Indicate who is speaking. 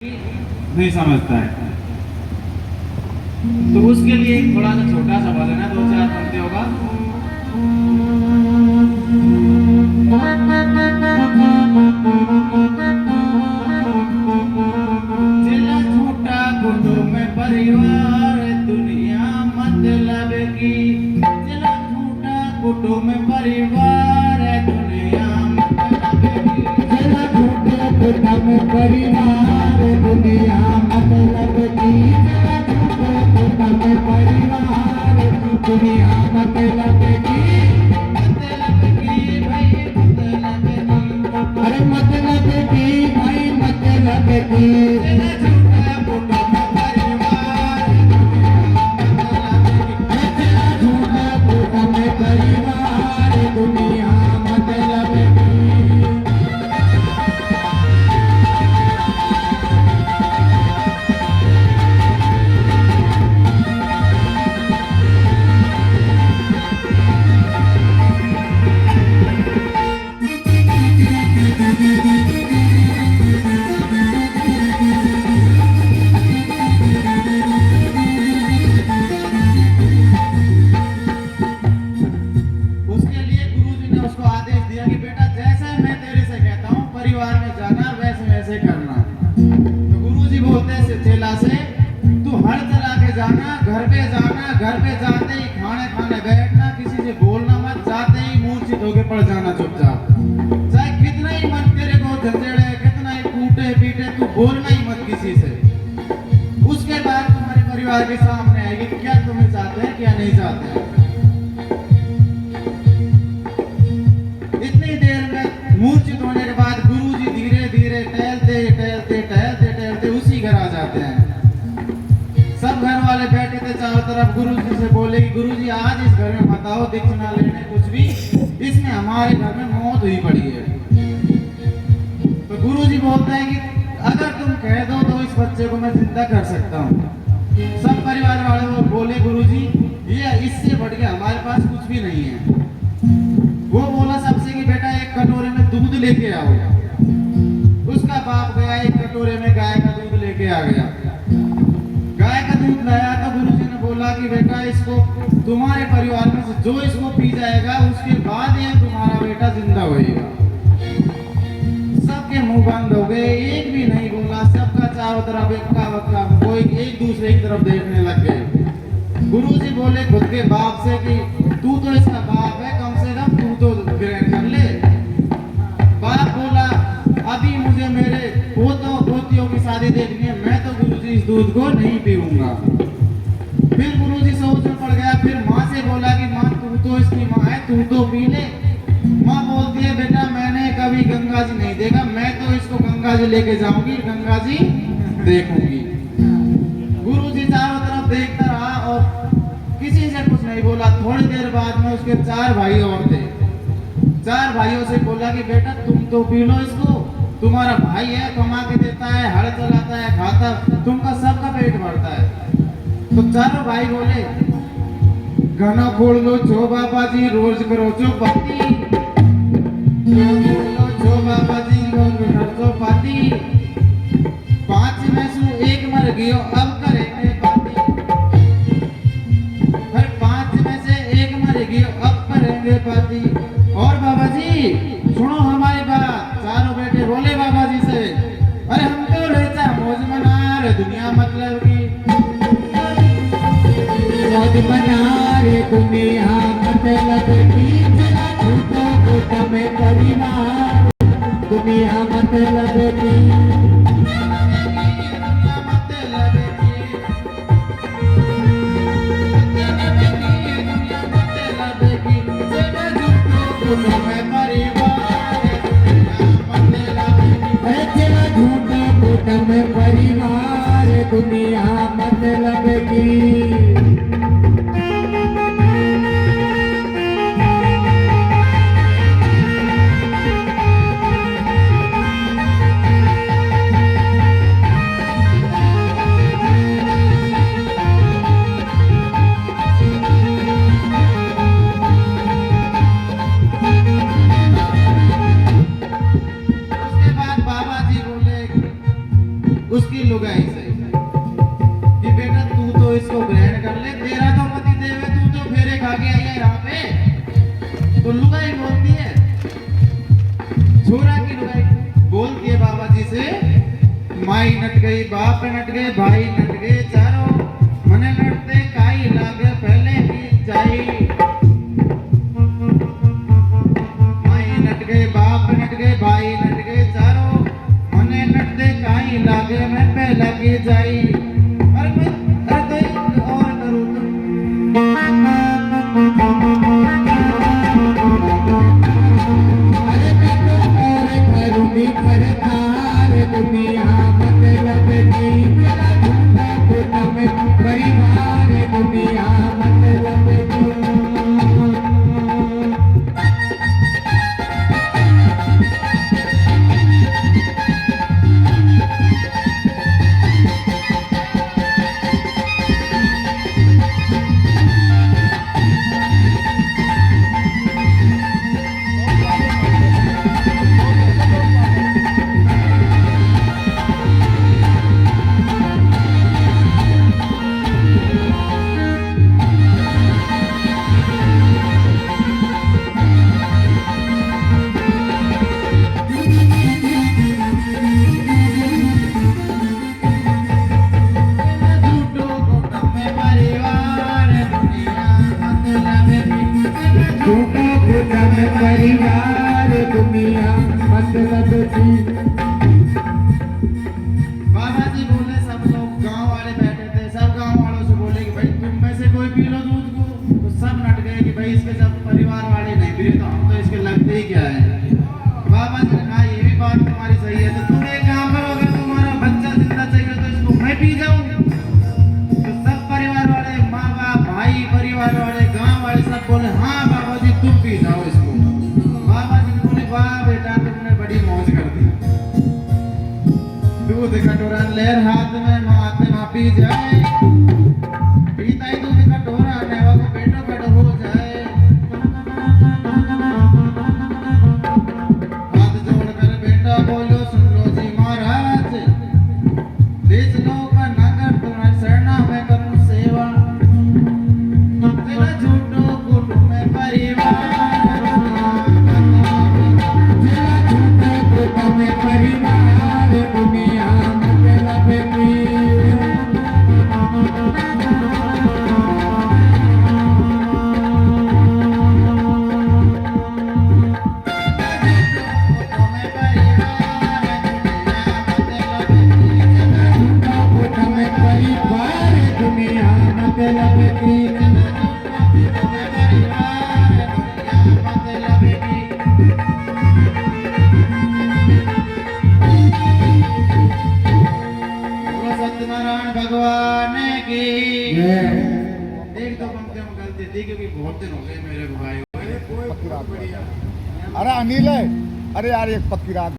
Speaker 1: नहीं समझता है। तो उसके लिए एक थोड़ा सा छोटा सा भजन है, 2-4 पंक्ति होगा। जिला छोटा कुटुंब परिवार दुनिया मतलब की, जिला छोटा कुटुंब परिवार दुनिया मतलब की,
Speaker 2: जिला छोटा कुटुंब परिवार दुनिया मतलब की, जिला छोटा कुटुंब परिवार दुनिया मतलब की,
Speaker 1: भाई मतलब की,
Speaker 2: अरे मतलब की भाई मतलब की,
Speaker 1: जिला छोटा कुटुंब परिवार
Speaker 2: जिला छोटा कुटुंब परिवार दुनिया मतलब की।
Speaker 1: उसके लिए गुरुजी ने उसको आदेश दिया कि बेटा जैसे मैं तेरे से कहता हूँ परिवार में जाना वैसे वैसे करना। तो गुरुजी बोलते हैं चेला से, तू हल चला के जाना, घर पे जाते ही खाने बैठना, किसी से बोलना मत, जाते ही मूर्छित होके पड़ जाना चुपचाप। चाहे कितना ही मन तेरे को झंझेड़े, कितना ही कूटे पीटे, तू बोलना ही मत किसी से। उसके बाद तुम्हारे परिवार के सामने आएगी क्या तुम्हें चाहते हैं क्या नहीं चाहते हैं। इतनी देर में मूर्छित होने के बाद गुरुजी धीरे धीरे टहलते उसी घर आ जाते हैं। सब घर वाले बैठे थे चारों तरफ, गुरुजी से बोले कि गुरुजी आज इस घर में मत आओ, दीक्षिणा लेने कुछ भी, इसमें हमारे घर में मौत हुई पड़ी है। तो गुरुजी बोलते हैं कि अगर तुम कह दो तो इस बच्चे को मैं जिंदा कर सकता हूँ। सब परिवार वाले वो बोले गुरुजी ये इससे बढ़ के हमारे पास कुछ भी नहीं है। वो बोला सबसे कि बेटा एक कटोरे में दूध लेके आओ। उसका बाप गया, एक कटोरे में गाय का दूध लेके आ गया। गाय का दूध लाया तो गुरुजी ने बोला कि बेटा इसको तुम्हारे परिवार में से जो इसको पी जाएगा उसके बाद ये तुम्हारा बेटा जिंदा होएगा। सबके मुंह बंद हो गए, एक भी नहीं बोला। सबका चारों तरफ एक्का बक्का कोई एक दूसरे की तरफ देखने लग गए। गुरुजी बोले खुद के बाप से कि तू तो इसका बाप है, कम से कम तू तो ग्रहण कर ले। बाप बोला अभी मुझे मेरे पोतियों की शादी देखनी है, मैं तो गुरुजी इस दूध को नहीं पीऊंगा। फिर गुरुजी सोच में पड़ गया, फिर माँ से बोला कि माँ तू तो इसकी माँ है, तू तो पी ले। माँ बोलती है बेटा मैंने कभी गंगा जी नहीं देखा, मैं तो इसको गंगा जी लेके जाऊंगी, गंगा जी देखूंगी। गुरुजी चारों तरफ देखता रहा और किसी से कुछ नहीं बोला। थोड़ी देर बाद में उसके 4 भाई और थे। 4 भाइयों से बोला कि बेटा तुम तो पी लो इसको, तुम्हारा भाई है, कमा के देता है, हल चलाता है, खाता, तुमका सबका पेट भरता है। तो चारों भाई बोले घना खोल लो छो बाबा जी रोज करो चौपाती, छो बाबा जी रोज करो चौपाती। 5 में से एक मर गयो अब करेंगे पाती। फिर 5 में से एक मर गयो अब करेंगे पाती। और बाबा जी सुनो हमारी बात। चारों बेटे बोले बाबा जी से, अरे हम तो रहता मौज मना रहे दुनिया मतलब की,
Speaker 2: मौज मना रे दुनिया मतलब की, जिला छोटा कुटुंब परिवार दुनिया मतलब की। जिला छोटा कुटुंब परिवार दुनिया मतलब की।
Speaker 1: उसके बाद बाबा जी बोले उसकी उसकी लुगाई से कि बेटा तू तो इसको ग्रहण कर ले, तेरा तो पति देव है, तू तो फेरे खा के आई है यहाँ पे। तो लुगाई बोलती है, छोरा की लुगाई बोलती है बाबा जी से, माई नट गई, बाप नट गए, भाई नट गए चारों, मने नटते काई लागे पहले ही जाई। माई नट गए, बाप नट गए, भाई नट गए चारों, मने नटते काई लागे मैं पहला की जाई। अरे मैं अरे तो और करूँ
Speaker 2: अरे मैं तो और करूँगी करतार दुनिया मतलब की, मेरा झूठा कुटुंब परिवार दुनिया मतलब की। झूठा कुटुंब परिवार दुनिया मतलब की।
Speaker 1: बाबा जी बोले, सब लोग गांव वाले बैठे थे, सब गांव वालों से बोले कि भाई तुम में से कोई पी लो दूध को। तो सब नट गए कि भाई इसके सब परिवार वाले नहीं पी रहे, तो हम तो इसके लगते ही क्या है। बाबा जी ने कहा ये भी बात तुम्हारी सही है, तो तुम एक काम करो, अगर तुम्हारा बच्चा जिंदा चाहिए तो इसको मैं पी जाऊं। तो सब परिवार वाले, माँ बाप भाई परिवार वाले गाँव वाले सब बोले हाँ बाबा जी तुम पी जाओ इसको। बाबा जी ने बोले वाह बेटा तुमने बड़ी मौज कर दी। दूध कटोरा लेर हाथ में महात्मा पी जाए, पीता ही दूध कटोरा नेवा को पेटो पेट हो जाए। हाथ जोड़कर बेटा बोलो सुन लो जी महाराज, देश लो का नगर तुम्हारे शरणा में करूं सेवा। तेरा झूठो कुटुंब परिवार
Speaker 2: परिवार दुनिया मतलब की। कुटुंब परिवार दुनिया मतलब की।
Speaker 1: सत्यनारायण भगवान की
Speaker 2: जय।
Speaker 1: एक दो पंक्तियों में गलती थी क्योंकि बहुत दिन हो गए मेरे भाई।
Speaker 3: अरे अनिल है, अरे यार एक पक्की रात